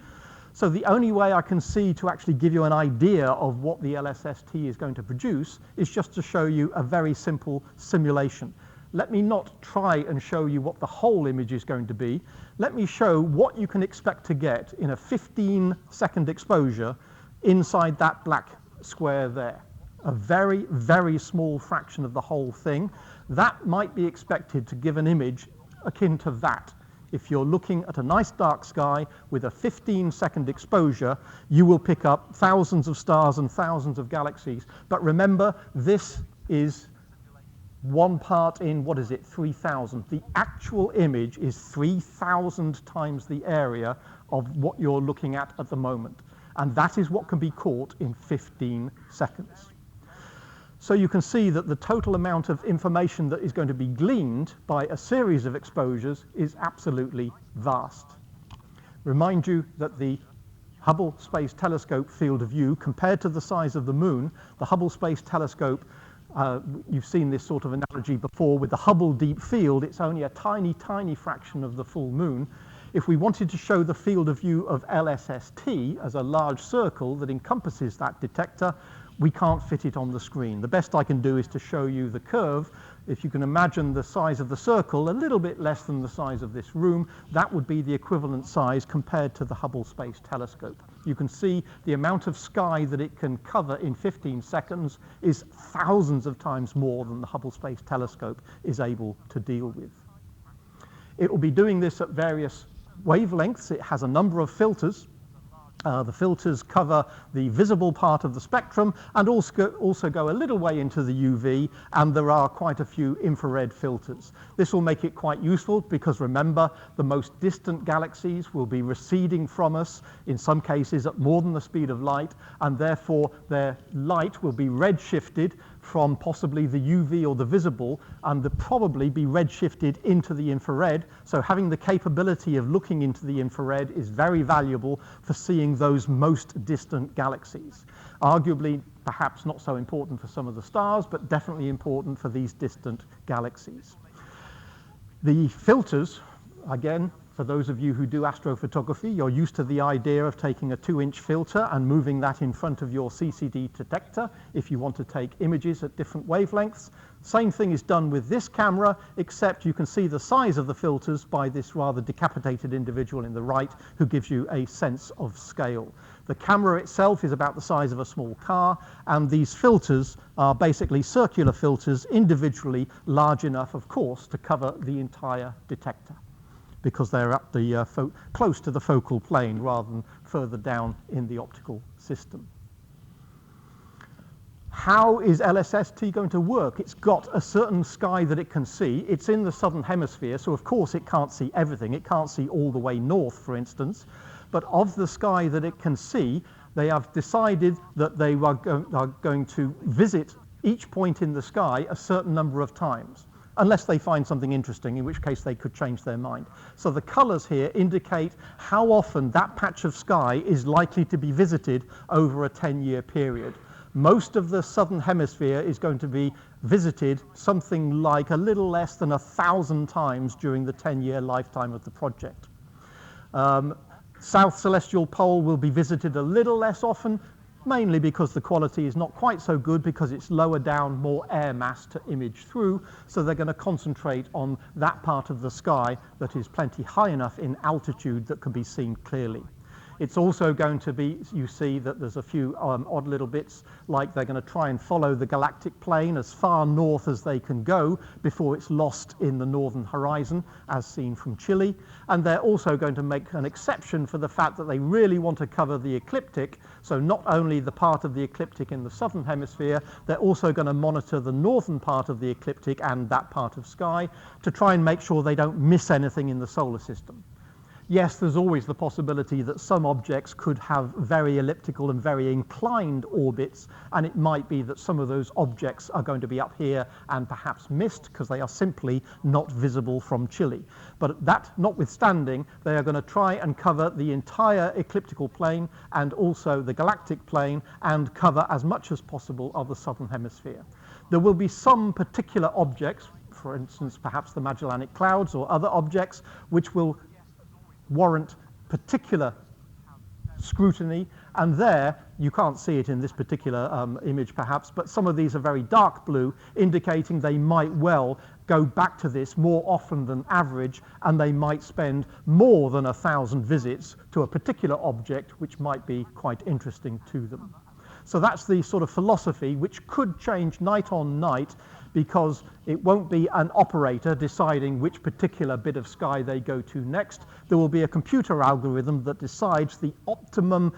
So the only way I can see to actually give you an idea of what the LSST is going to produce is just to show you a very simple simulation. Let me not try and show you what the whole image is going to be. Let me show what you can expect to get in a 15-second exposure inside that black square there. A very, very small fraction of the whole thing. That might be expected to give an image akin to that. If you're looking at a nice dark sky with a 15-second exposure, you will pick up thousands of stars and thousands of galaxies. But remember, this is 1 part in, 3,000. The actual image is 3,000 times the area of what you're looking at the moment. And that is what can be caught in 15 seconds. So you can see that the total amount of information that is going to be gleaned by a series of exposures is absolutely vast. Remind you that the Hubble Space Telescope field of view, compared to the size of the Moon, the Hubble Space Telescope, you've seen this sort of analogy before with the Hubble Deep Field, it's only a tiny, tiny fraction of the full Moon. If we wanted to show the field of view of LSST as a large circle that encompasses that detector, we can't fit it on the screen. The best I can do is to show you the curve. If you can imagine the size of the circle, a little bit less than the size of this room, that would be the equivalent size compared to the Hubble Space Telescope. You can see the amount of sky that it can cover in 15 seconds is thousands of times more than the Hubble Space Telescope is able to deal with. It will be doing this at various wavelengths. It has a number of filters. The filters cover the visible part of the spectrum and also go a little way into the UV, and there are quite a few infrared filters. This will make it quite useful because, remember, the most distant galaxies will be receding from us, in some cases at more than the speed of light, and therefore their light will be redshifted from possibly the UV or the visible, and they'll probably be redshifted into the infrared. So having the capability of looking into the infrared is very valuable for seeing those most distant galaxies. Arguably, perhaps not so important for some of the stars, but definitely important for these distant galaxies. The filters, again, for those of you who do astrophotography, you're used to the idea of taking a 2-inch filter and moving that in front of your CCD detector if you want to take images at different wavelengths. Same thing is done with this camera, except you can see the size of the filters by this rather decapitated individual in the right who gives you a sense of scale. The camera itself is about the size of a small car, and these filters are basically circular filters, individually large enough, of course, to cover the entire detector, because they're up the close to the focal plane rather than further down in the optical system. How is LSST going to work? It's got a certain sky that it can see. It's in the southern hemisphere, so of course it can't see everything. It can't see all the way north, for instance. But of the sky that it can see, they have decided that they are going to visit each point in the sky a certain number of times, unless they find something interesting, in which case they could change their mind. So the colors here indicate how often that patch of sky is likely to be visited over a 10-year period. Most of the southern hemisphere is going to be visited something like a little less than 1,000 times during the 10-year lifetime of the project. South celestial pole will be visited a little less often, mainly because the quality is not quite so good because it's lower down, more air mass to image through, so they're going to concentrate on that part of the sky that is plenty high enough in altitude that can be seen clearly. It's also going to be, you see that there's a few odd little bits, like they're going to try and follow the galactic plane as far north as they can go before it's lost in the northern horizon, as seen from Chile. And they're also going to make an exception for the fact that they really want to cover the ecliptic, so not only the part of the ecliptic in the southern hemisphere, they're also going to monitor the northern part of the ecliptic and that part of sky to try and make sure they don't miss anything in the solar system. Yes, there's always the possibility that some objects could have very elliptical and very inclined orbits, and it might be that some of those objects are going to be up here and perhaps missed because they are simply not visible from Chile. But that notwithstanding, they are going to try and cover the entire ecliptical plane and also the galactic plane and cover as much as possible of the southern hemisphere. There will be some particular objects, for instance, perhaps the Magellanic Clouds or other objects, which will warrant particular scrutiny, and there, you can't see it in this particular image perhaps, but some of these are very dark blue, indicating they might well go back to this more often than average, and they might spend more than 1,000 visits to a particular object which might be quite interesting to them. So that's the sort of philosophy which could change night on night, because it won't be an operator deciding which particular bit of sky they go to next. There will be a computer algorithm that decides the optimum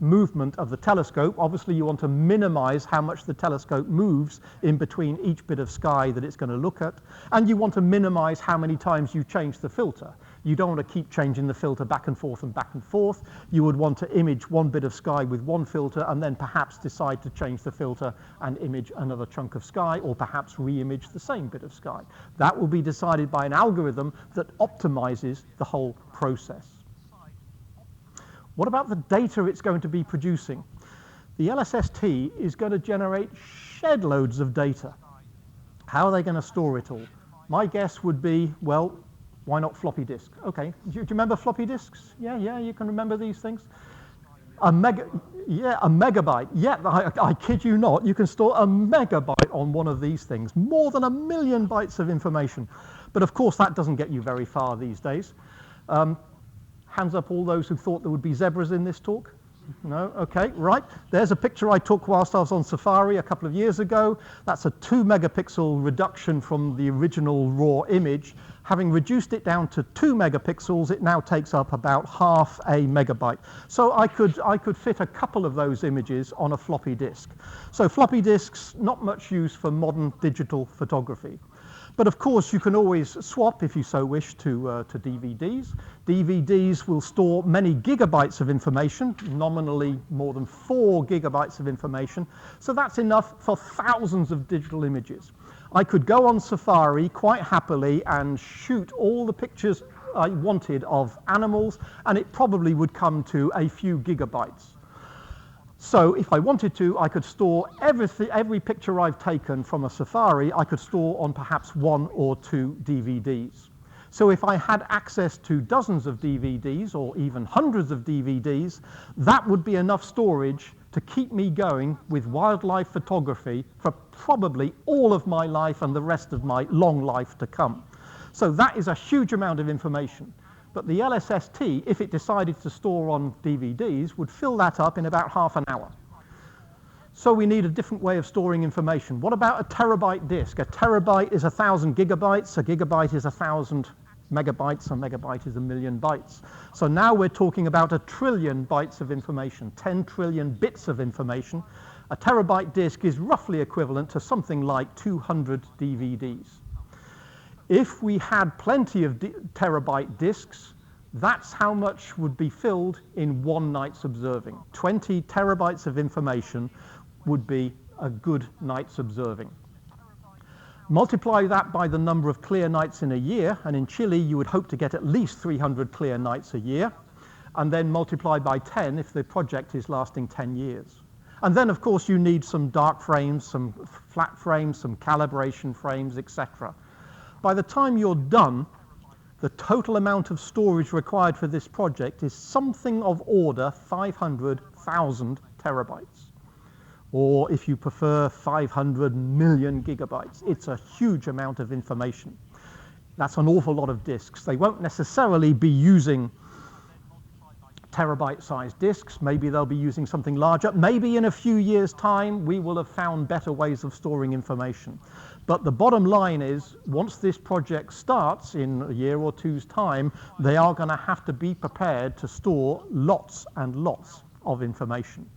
movement of the telescope. Obviously, you want to minimize how much the telescope moves in between each bit of sky that it's going to look at, and you want to minimize how many times you change the filter. You don't want to keep changing the filter back and forth and back and forth. You would want to image one bit of sky with one filter and then perhaps decide to change the filter and image another chunk of sky, or perhaps re-image the same bit of sky. That will be decided by an algorithm that optimizes the whole process. What about the data it's going to be producing? The LSST is going to generate shed loads of data. How are they going to store it all? My guess would be, well, why not floppy disk? Okay, do you remember floppy disks? Yeah, you can remember these things. A megabyte. Yeah, I kid you not, you can store a megabyte on one of these things. More than 1 million bytes of information. But of course, that doesn't get you very far these days. Hands up all those who thought there would be zebras in this talk. No? Okay, right. There's a picture I took whilst I was on safari a couple of years ago. That's a 2 megapixel reduction from the original raw image. Having reduced it down to 2 megapixels, it now takes up about half a megabyte. So I could fit a couple of those images on a floppy disk. So floppy disks, not much use for modern digital photography. But of course, you can always swap, if you so wish, to DVDs. DVDs will store many gigabytes of information, nominally more than 4 gigabytes of information. So that's enough for thousands of digital images. I could go on safari quite happily and shoot all the pictures I wanted of animals, and it probably would come to a few gigabytes. So if I wanted to, I could store every picture I've taken from a safari, I could store on perhaps 1 or 2 DVDs. So if I had access to dozens of DVDs or even hundreds of DVDs, that would be enough storage to keep me going with wildlife photography for probably all of my life and the rest of my long life to come. So that is a huge amount of information. But the LSST, if it decided to store on DVDs, would fill that up in about half an hour. So we need a different way of storing information. What about a terabyte disk? A terabyte is 1,000 gigabytes. A gigabyte is 1,000 megabytes. A megabyte is 1 million bytes. So now we're talking about 1 trillion bytes of information, 10 trillion bits of information. A terabyte disk is roughly equivalent to something like 200 DVDs. If we had plenty of terabyte disks, that's how much would be filled in one night's observing. 20 terabytes of information would be a good night's observing. Multiply that by the number of clear nights in a year, and in Chile you would hope to get at least 300 clear nights a year, and then multiply by 10 if the project is lasting 10 years. And then, of course, you need some dark frames, some flat frames, some calibration frames, etc. By the time you're done, the total amount of storage required for this project is something of order 500,000 terabytes. Or if you prefer, 500 million gigabytes. It's a huge amount of information. That's an awful lot of disks. They won't necessarily be using terabyte-sized disks. Maybe they'll be using something larger. Maybe in a few years' time, we will have found better ways of storing information. But the bottom line is, once this project starts in a year or two's time, they are going to have to be prepared to store lots and lots of information.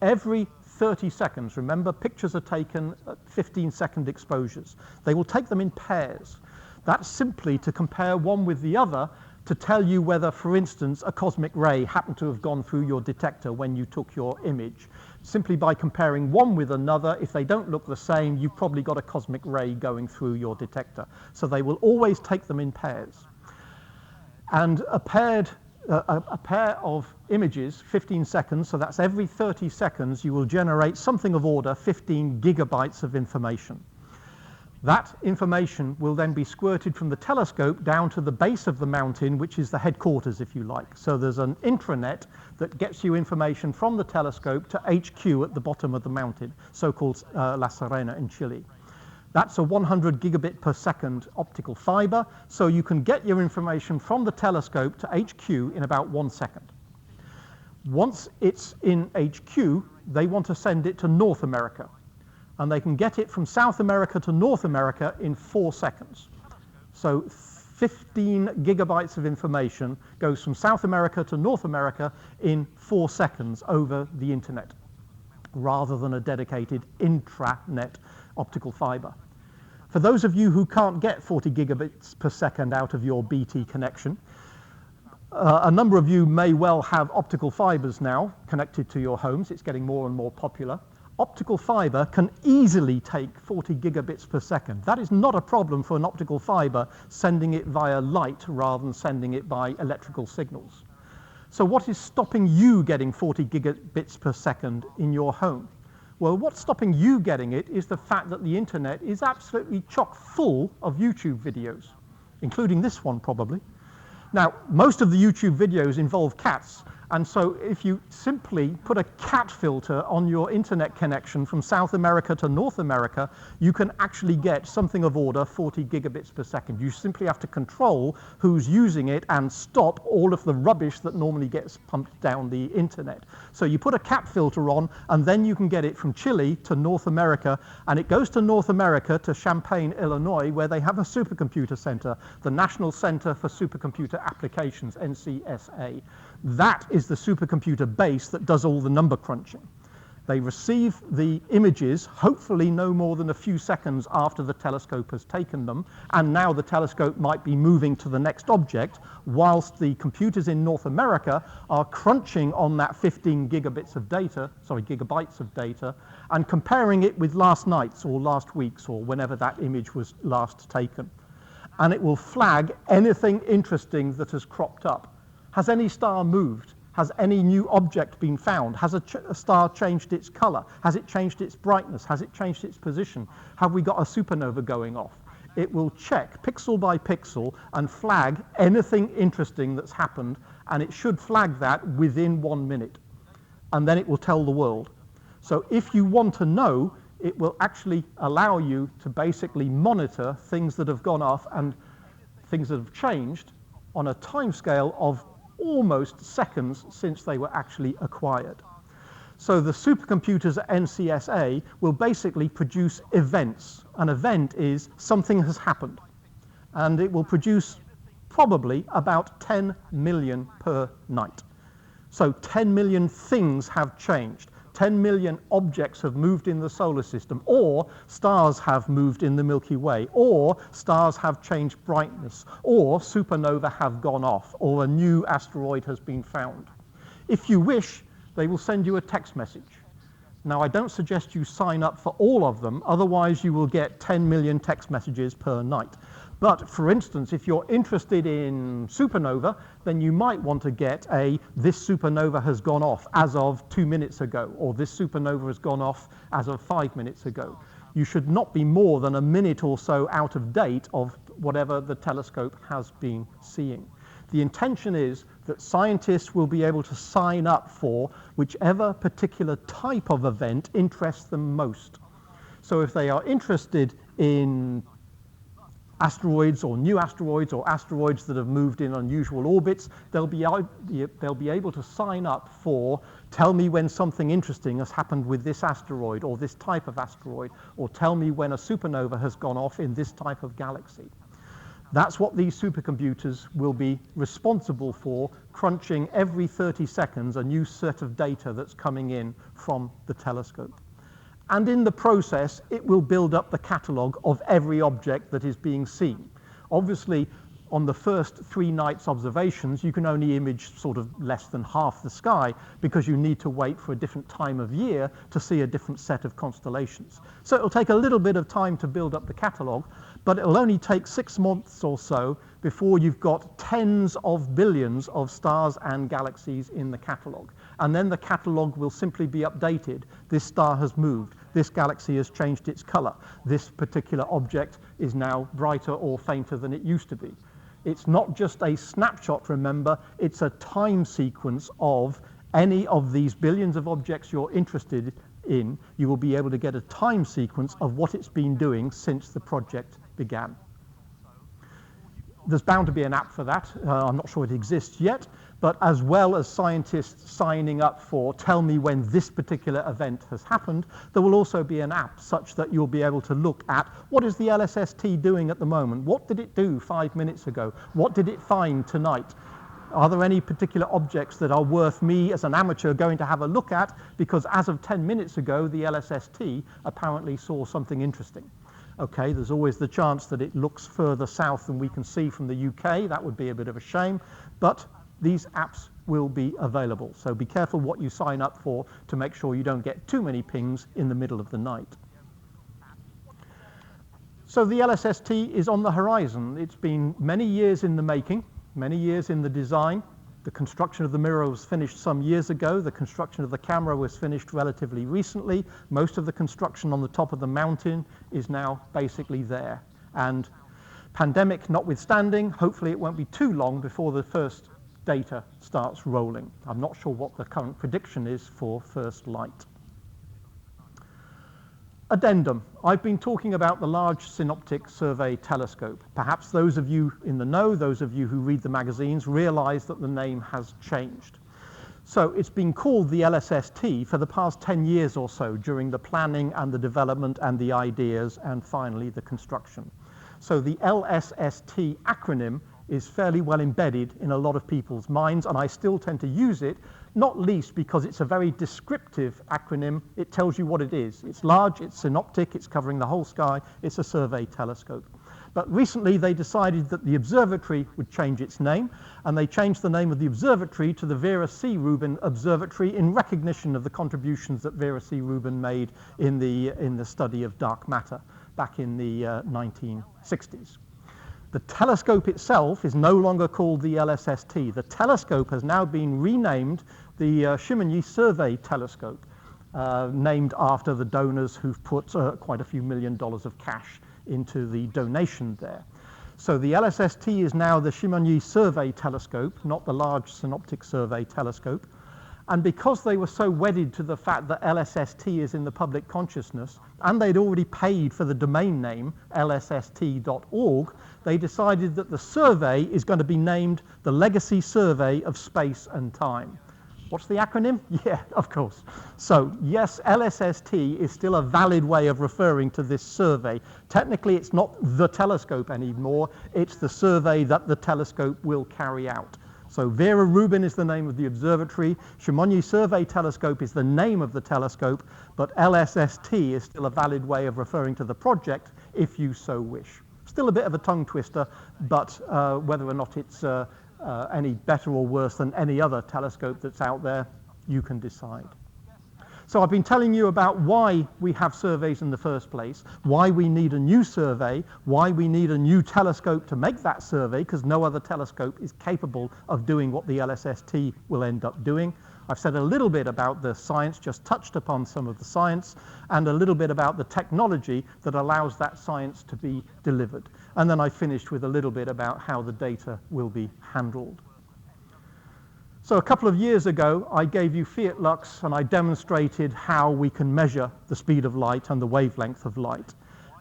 Every 30 seconds, remember, pictures are taken at 15-second exposures. They will take them in pairs. That's simply to compare one with the other to tell you whether, for instance, a cosmic ray happened to have gone through your detector when you took your image. Simply by comparing one with another, if they don't look the same, you've probably got a cosmic ray going through your detector. So they will always take them in pairs. And a pair of images, 15 seconds, so that's every 30 seconds, you will generate something of order 15 gigabytes of information. That information will then be squirted from the telescope down to the base of the mountain, which is the headquarters, if you like. So there's an intranet that gets you information from the telescope to HQ at the bottom of the mountain, so-called La Serena in Chile. That's a 100 gigabit per second optical fiber, so you can get your information from the telescope to HQ in about 1 second. Once it's in HQ, they want to send it to North America. and they can get it from South America to North America in 4 seconds. So 15 gigabytes of information goes from South America to North America in 4 seconds over the internet, rather than a dedicated intranet optical fiber. For those of you who can't get 40 gigabits per second out of your BT connection, a number of you may well have optical fibers now connected to your homes. It's getting more and more popular. Optical fiber can easily take 40 gigabits per second. That is not a problem for an optical fiber sending it via light rather than sending it by electrical signals. So what is stopping you getting 40 gigabits per second in your home? Well, what's stopping you getting it is the fact that the internet is absolutely chock full of YouTube videos, including this one probably. Now, most of the YouTube videos involve cats, and so if you simply put a cat filter on your internet connection from South America to North America, you can actually get something of order 40 gigabits per second. You simply have to control who's using it and stop all of the rubbish that normally gets pumped down the internet. So you put a cat filter on, and then you can get it from Chile to North America, and it goes to North America to Champaign, Illinois, where they have a supercomputer center, the National Center for Supercomputer Applications, NCSA. That is the supercomputer base that does all the number crunching. They receive the images, hopefully no more than a few seconds after the telescope has taken them, and now the telescope might be moving to the next object, whilst the computers in North America are crunching on that 15 gigabytes of data, and comparing it with last night's or last week's or whenever that image was last taken. And it will flag anything interesting that has cropped up. Has any star moved? Has any new object been found? Has a star changed its color? Has it changed its brightness? Has it changed its position? Have we got a supernova going off? It will check pixel by pixel and flag anything interesting that's happened, and it should flag that within 1 minute. And then it will tell the world. So if you want to know, it will actually allow you to basically monitor things that have gone off and things that have changed on a timescale of almost seconds since they were actually acquired. So the supercomputers at NCSA will basically produce events. An event is something has happened, and it will produce probably about 10 million per night. So 10 million things have changed. 10 million objects have moved in the solar system, or stars have moved in the Milky Way, or stars have changed brightness, or supernova have gone off, or a new asteroid has been found. If you wish, they will send you a text message. Now, I don't suggest you sign up for all of them, otherwise you will get 10 million text messages per night. But for instance, if you're interested in supernova, then you might want to get this supernova has gone off as of 2 minutes ago, or this supernova has gone off as of 5 minutes ago. You should not be more than a minute or so out of date of whatever the telescope has been seeing. The intention is that scientists will be able to sign up for whichever particular type of event interests them most. So if they are interested in asteroids or new asteroids or asteroids that have moved in unusual orbits, they'll be able to sign up for, tell me when something interesting has happened with this asteroid or this type of asteroid, or tell me when a supernova has gone off in this type of galaxy. That's what these supercomputers will be responsible for, crunching every 30 seconds a new set of data that's coming in from the telescope. And in the process, it will build up the catalogue of every object that is being seen. Obviously, on the first 3 nights' observations, you can only image sort of less than half the sky because you need to wait for a different time of year to see a different set of constellations. So it'll take a little bit of time to build up the catalogue, but it'll only take 6 months or so before you've got tens of billions of stars and galaxies in the catalogue. And then the catalogue will simply be updated. This star has moved. This galaxy has changed its color. This particular object is now brighter or fainter than it used to be. It's not just a snapshot, remember, it's a time sequence of any of these billions of objects you're interested in. You will be able to get a time sequence of what it's been doing since the project began. There's bound to be an app for that. I'm not sure it exists yet, but as well as scientists signing up for tell me when this particular event has happened, there will also be an app such that you'll be able to look at what is the LSST doing at the moment? What did it do 5 minutes ago? What did it find tonight? Are there any particular objects that are worth me as an amateur going to have a look at? Because as of 10 minutes ago, the LSST apparently saw something interesting. Okay, there's always the chance that it looks further south than we can see from the UK. That would be a bit of a shame, but these apps will be available. So be careful what you sign up for to make sure you don't get too many pings in the middle of the night. So the LSST is on the horizon. It's been many years in the making, many years in the design. The construction of the mirror was finished some years ago. The construction of the camera was finished relatively recently. Most of the construction on the top of the mountain is now basically there. And pandemic notwithstanding, hopefully it won't be too long before the first data starts rolling. I'm not sure what the current prediction is for first light. Addendum. I've been talking about the Large Synoptic Survey Telescope. Perhaps those of you in the know, those of you who read the magazines, realize that the name has changed. So it's been called the LSST for the past 10 years or so, during the planning and the development and the ideas and finally the construction. So the LSST acronym is fairly well embedded in a lot of people's minds, and I still tend to use it, not least because it's a very descriptive acronym. It tells you what it is. It's large, it's synoptic, it's covering the whole sky, it's a survey telescope. But recently they decided that the observatory would change its name, and they changed the name of the observatory to the Vera C. Rubin Observatory in recognition of the contributions that Vera C. Rubin made in the study of dark matter back in the 1960s. The telescope itself is no longer called the LSST. The telescope has now been renamed the Chamonix Survey Telescope, named after the donors who've put quite a few $1 million of cash into the donation there. So the LSST is now the Chamonix Survey Telescope, not the Large Synoptic Survey Telescope. And because they were so wedded to the fact that LSST is in the public consciousness, and they'd already paid for the domain name lsst.org, they decided that the survey is going to be named the Legacy Survey of Space and Time. What's the acronym? Yeah, of course. So yes, LSST is still a valid way of referring to this survey. Technically, it's not the telescope anymore. It's the survey that the telescope will carry out. So Vera Rubin is the name of the observatory, Chamonix Survey Telescope is the name of the telescope, but LSST is still a valid way of referring to the project if you so wish. Still a bit of a tongue twister, but whether or not it's any better or worse than any other telescope that's out there, you can decide. So I've been telling you about why we have surveys in the first place, why we need a new survey, why we need a new telescope to make that survey, because no other telescope is capable of doing what the LSST will end up doing. I've said a little bit about the science, just touched upon some of the science, and a little bit about the technology that allows that science to be delivered. And then I finished with a little bit about how the data will be handled. So a couple of years ago, I gave you Fiat Lux, and I demonstrated how we can measure the speed of light and the wavelength of light.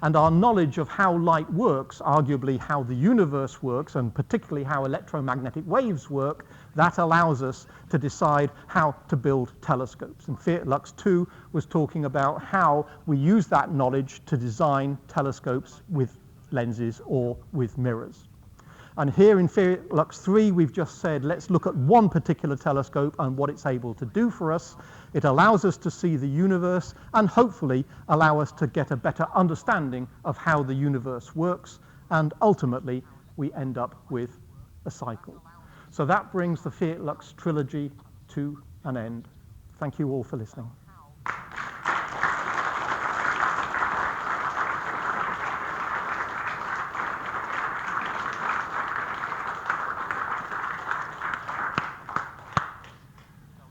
And our knowledge of how light works, arguably how the universe works, and particularly how electromagnetic waves work, that allows us to decide how to build telescopes. And Fiat Lux II was talking about how we use that knowledge to design telescopes with lenses or with mirrors. And here in Fiat Lux III, we've just said, let's look at one particular telescope and what it's able to do for us. It allows us to see the universe and hopefully allow us to get a better understanding of how the universe works. And ultimately, we end up with a cycle. So that brings the Fiat Lux trilogy to an end. Thank you all for listening.